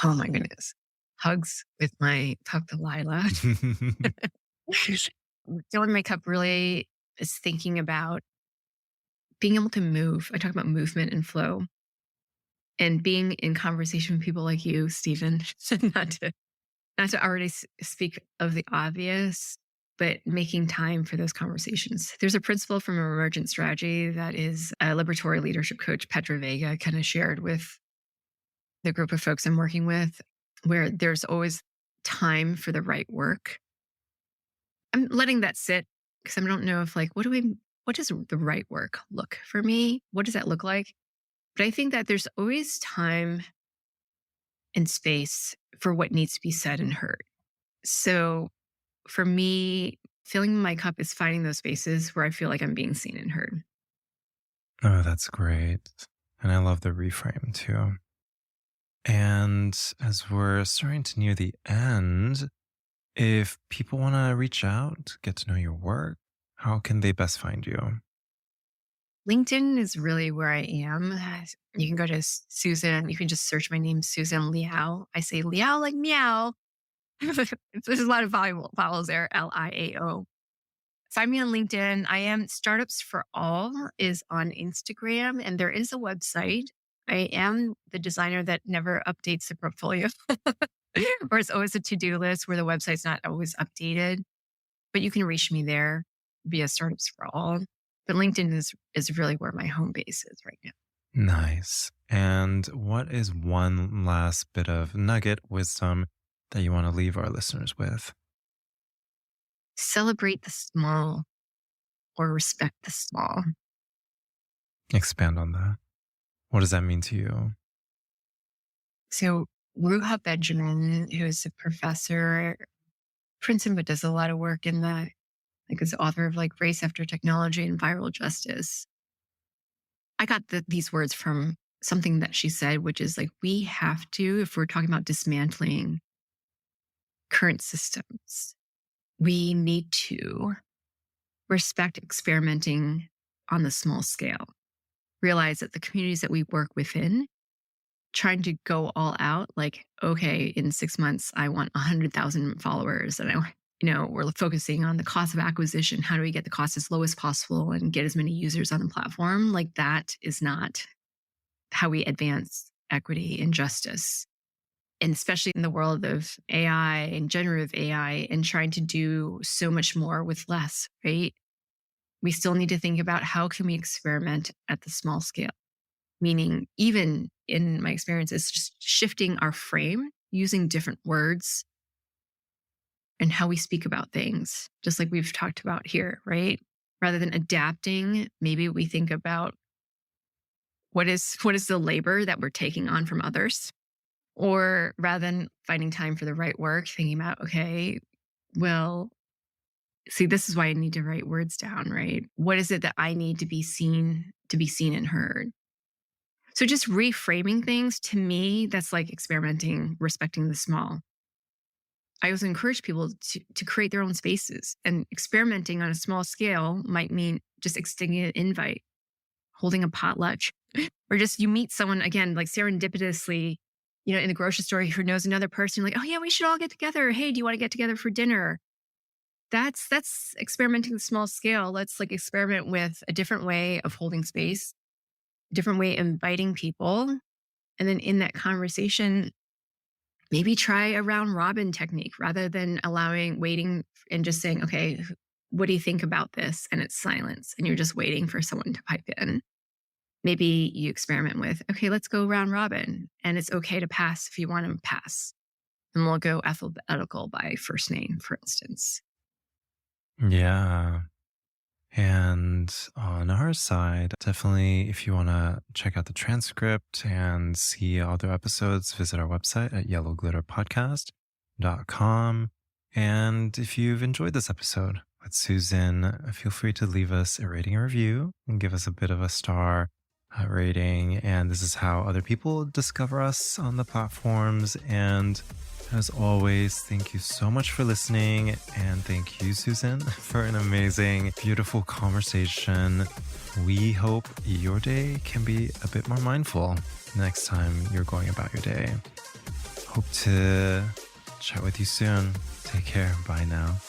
S1: Oh my goodness. Hugs with my pup, Delilah. Filling my cup really is thinking about being able to move. I talk about movement and flow and being in conversation with people like you, Stephen, not to already speak of the obvious, but making time for those conversations. There's a principle from emergent strategy that is a liberatory leadership coach, Petra Vega, kind of shared with the group of folks I'm working with, where there's always time for the right work. I'm letting that sit because I don't know if what does the right work look for me? What does that look like? But I think that there's always time and space for what needs to be said and heard. So for me, filling my cup is finding those spaces where I feel like I'm being seen and heard.
S2: Oh, that's great. And I love the reframe too. And as we're starting to near the end, if people want to reach out, get to know your work, how can they best find you?
S1: LinkedIn is really where I am. You can go to Susan. You can just search my name, Susan Liao. I say Liao like meow. There's a lot of vowels there. Liao. Find me on LinkedIn. I am Startups for All is on Instagram, and there is a website. I am the designer that never updates the portfolio, or it's always a to-do list where the website's not always updated. But you can reach me there via Startups for All. But LinkedIn is really where my home base is right now.
S2: Nice. And what is one last bit of nugget wisdom that you want to leave our listeners with?
S1: Celebrate the small or respect the small.
S2: Expand on that. What does that mean to you?
S1: So Ruha Benjamin, who is a professor at Princeton, but does a lot of work in the, like, is the author of like Race After Technology and Viral Justice. I got these words from something that she said, which is like, we have to, if we're talking about dismantling current systems, we need to respect experimenting on the small scale. Realize that the communities that we work within, trying to go all out, like, okay, in 6 months, I want 100,000 followers. And we're focusing on the cost of acquisition. How do we get the cost as low as possible and get as many users on the platform? Like, that is not how we advance equity and justice. And especially in the world of AI and generative AI and trying to do so much more with less, right? We still need to think about how can we experiment at the small scale? Meaning, even in my experience, it's just shifting our frame, using different words and how we speak about things, just like we've talked about here, right? Rather than adapting, maybe we think about what is the labor that we're taking on from others? Or rather than finding time for the right work, thinking about, okay, well, see, this is why I need to write words down, right? What is it that I need to be seen and heard? So just reframing things, to me, that's like experimenting, respecting the small. I always encourage people to create their own spaces, and experimenting on a small scale might mean just extending an invite, holding a potluck, or just you meet someone again, like serendipitously, in the grocery store who knows another person, like, oh yeah, we should all get together. Hey, do you want to get together for dinner? That's experimenting the small scale. Let's like experiment with a different way of holding space, different way of inviting people. And then in that conversation, maybe try a round robin technique rather than waiting and just saying, okay, what do you think about this? And it's silence and you're just waiting for someone to pipe in. Maybe you experiment with, okay, let's go round robin. And it's okay to pass if you want to pass. And we'll go alphabetical by first name, for instance.
S2: Yeah. And on our side, definitely, if you want to check out the transcript and see other episodes, visit our website at yellowglitterpodcast.com. And if you've enjoyed this episode with Susan, feel free to leave us a rating and review and give us a bit of a star rating. And this is how other people discover us on the platforms. And as always, thank you so much for listening. And thank you, Susan, for an amazing, beautiful conversation. We hope your day can be a bit more mindful next time you're going about your day. Hope to chat with you soon. Take care. Bye now.